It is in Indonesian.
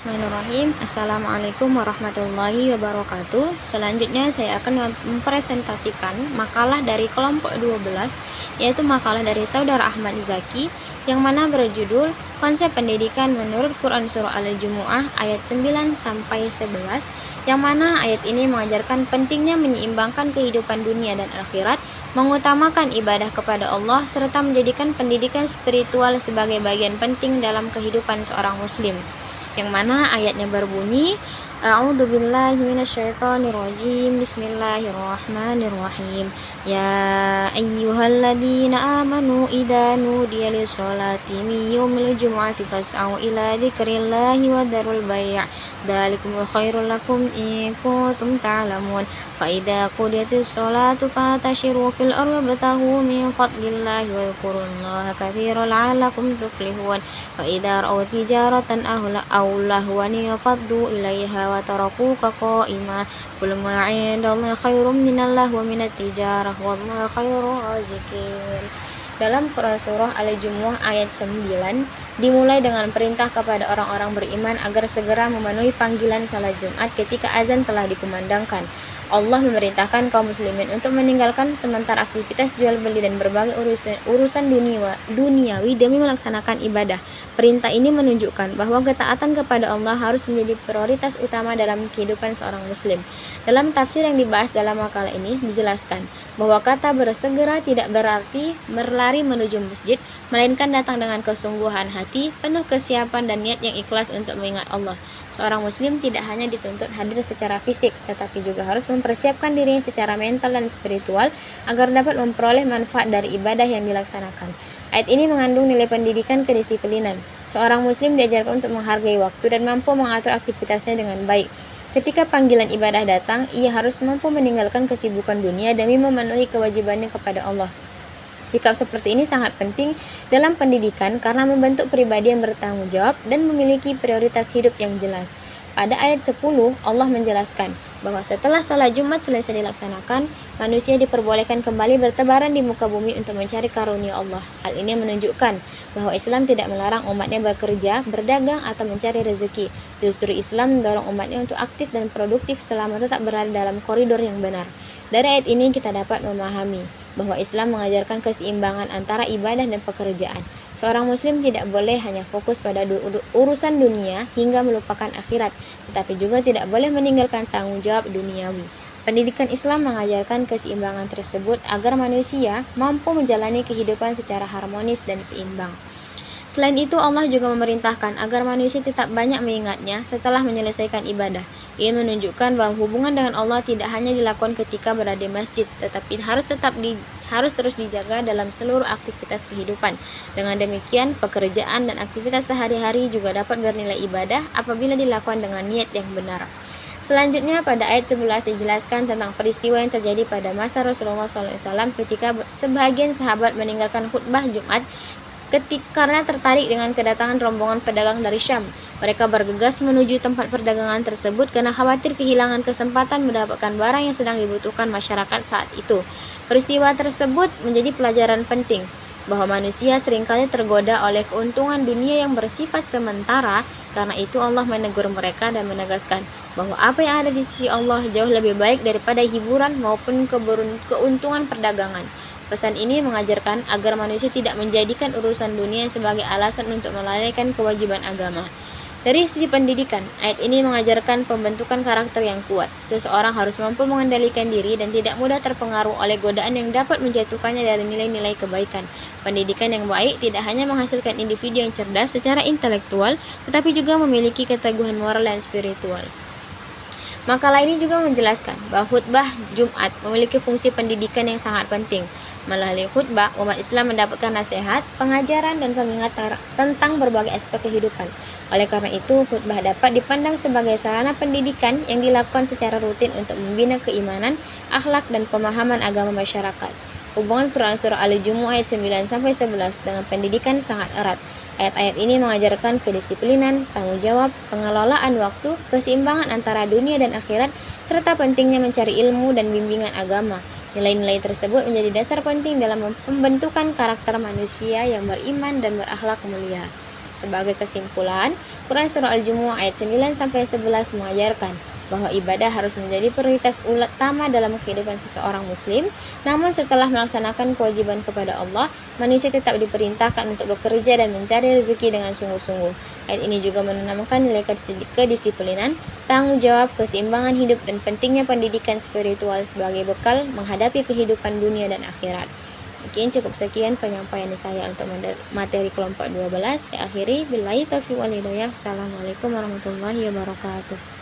Bismillahirrahmanirrahim. Assalamualaikum warahmatullahi wabarakatuh. Selanjutnya saya akan mempresentasikan makalah dari kelompok 12, yaitu makalah dari Saudara Ahmad Zaki, yang mana berjudul Konsep Pendidikan Menurut Quran Surah Al-Jumu'ah ayat 9-11, yang mana ayat ini mengajarkan pentingnya menyeimbangkan kehidupan dunia dan akhirat, mengutamakan ibadah kepada Allah, serta menjadikan pendidikan spiritual sebagai bagian penting dalam kehidupan seorang muslim, yang mana ayatnya berbunyi, A'udzubillahi minasyaitonirrajim. Bismillahirrahmanirrahim. Ya ayyuhalladzina amanu idza nudiya lis-sholati min yaumil jumu'ati fas'au ila dzikrillahi wa dzarul bai'. Dzalikum khairul lakum in kuntum ta'lamun. Fa idza qudiyatis sholatu fantashiru fil ardi wabtaghu min fadlillahi wa dzkurullaha katsiran la'allakum tuflihun. Fa idza ra'aw tijaratan aw lahwan faddu ilaiha wa tarakuka qa'ima. Qul ma 'indallahi khairum minallah wa minat tijarah wa ma khairul raziqin. Dalam surah Al-Jumu'ah ayat 9 dimulai dengan perintah kepada orang-orang beriman agar segera memenuhi panggilan salat Jumat ketika azan telah dikumandangkan. Allah memerintahkan kaum muslimin untuk meninggalkan sementara aktivitas jual beli dan berbagai urusan duniawi demi melaksanakan ibadah. Perintah ini menunjukkan bahwa ketaatan kepada Allah harus menjadi prioritas utama dalam kehidupan seorang muslim. Dalam tafsir yang dibahas dalam makalah ini dijelaskan bahwa kata bersegera tidak berarti berlari menuju masjid, melainkan datang dengan kesungguhan hati, penuh kesiapan dan niat yang ikhlas untuk mengingat Allah. Seorang muslim tidak hanya dituntut hadir secara fisik, tetapi juga harus mempersiapkan dirinya secara mental dan spiritual agar dapat memperoleh manfaat dari ibadah yang dilaksanakan. Ayat ini mengandung nilai pendidikan kedisiplinan. Seorang muslim diajarkan untuk menghargai waktu dan mampu mengatur aktivitasnya dengan baik. Ketika panggilan ibadah datang, ia harus mampu meninggalkan kesibukan dunia demi memenuhi kewajibannya kepada Allah. Sikap seperti ini sangat penting dalam pendidikan karena membentuk pribadi yang bertanggung jawab dan memiliki prioritas hidup yang jelas. Pada ayat 10, Allah menjelaskan bahwa setelah sholat Jumat selesai dilaksanakan, manusia diperbolehkan kembali bertebaran di muka bumi untuk mencari karunia Allah. Hal ini menunjukkan bahwa Islam tidak melarang umatnya bekerja, berdagang, atau mencari rezeki. Justru Islam mendorong umatnya untuk aktif dan produktif selama tetap berada dalam koridor yang benar. Dari ayat ini kita dapat memahami bahwa Islam mengajarkan keseimbangan antara ibadah dan pekerjaan. Seorang muslim tidak boleh hanya fokus pada urusan dunia hingga melupakan akhirat, tetapi juga tidak boleh meninggalkan tanggung jawab duniawi. Pendidikan Islam mengajarkan keseimbangan tersebut agar manusia mampu menjalani kehidupan secara harmonis dan seimbang. Selain itu, Allah juga memerintahkan agar manusia tetap banyak mengingatnya setelah menyelesaikan ibadah. Ia menunjukkan bahwa hubungan dengan Allah tidak hanya dilakukan ketika berada di masjid, tetapi harus terus dijaga dalam seluruh aktivitas kehidupan. Dengan demikian, pekerjaan dan aktivitas sehari-hari juga dapat bernilai ibadah apabila dilakukan dengan niat yang benar. Selanjutnya, pada ayat 11 dijelaskan tentang peristiwa yang terjadi pada masa Rasulullah SAW ketika sebagian sahabat meninggalkan khutbah Jumat karena tertarik dengan kedatangan rombongan pedagang dari Syam. Mereka bergegas menuju tempat perdagangan tersebut karena khawatir kehilangan kesempatan mendapatkan barang yang sedang dibutuhkan masyarakat saat itu. Peristiwa tersebut menjadi pelajaran penting bahwa manusia seringkali tergoda oleh keuntungan dunia yang bersifat sementara. Karena itu Allah menegur mereka dan menegaskan bahwa apa yang ada di sisi Allah jauh lebih baik daripada hiburan maupun keuntungan perdagangan. Pesan ini mengajarkan agar manusia tidak menjadikan urusan dunia sebagai alasan untuk melalaikan kewajiban agama. Dari sisi pendidikan, ayat ini mengajarkan pembentukan karakter yang kuat. Seseorang harus mampu mengendalikan diri dan tidak mudah terpengaruh oleh godaan yang dapat menjatuhkannya dari nilai-nilai kebaikan. Pendidikan yang baik tidak hanya menghasilkan individu yang cerdas secara intelektual, tetapi juga memiliki keteguhan moral dan spiritual. Makalah ini juga menjelaskan bahwa khutbah Jumat memiliki fungsi pendidikan yang sangat penting. Melalui khutbah, umat Islam mendapatkan nasihat, pengajaran, dan pengingat tentang berbagai aspek kehidupan. Oleh karena itu, khutbah dapat dipandang sebagai sarana pendidikan yang dilakukan secara rutin untuk membina keimanan, akhlak, dan pemahaman agama masyarakat. Hubungan Quran Surah Al-Jumu'ah ayat 9-11 dengan pendidikan sangat erat. Ayat-ayat ini mengajarkan kedisiplinan, tanggung jawab, pengelolaan waktu, keseimbangan antara dunia dan akhirat, serta pentingnya mencari ilmu dan bimbingan agama. Nilai-nilai tersebut menjadi dasar penting dalam pembentukan karakter manusia yang beriman dan berakhlak mulia. Sebagai kesimpulan, Quran Surah Al-Jumu'ah ayat 9-11 mengajarkan bahwa ibadah harus menjadi prioritas utama dalam kehidupan seseorang muslim. Namun setelah melaksanakan kewajiban kepada Allah, manusia tetap diperintahkan untuk bekerja dan mencari rezeki dengan sungguh-sungguh. Ayat ini juga menanamkan nilai kedisiplinan, tanggung jawab, keseimbangan hidup, dan pentingnya pendidikan spiritual sebagai bekal menghadapi kehidupan dunia dan akhirat. Mungkin cukup sekian penyampaian saya untuk materi kelompok 12. Saya akhiri, billahi taufiq wal hidayah. Assalamualaikum warahmatullahi wabarakatuh.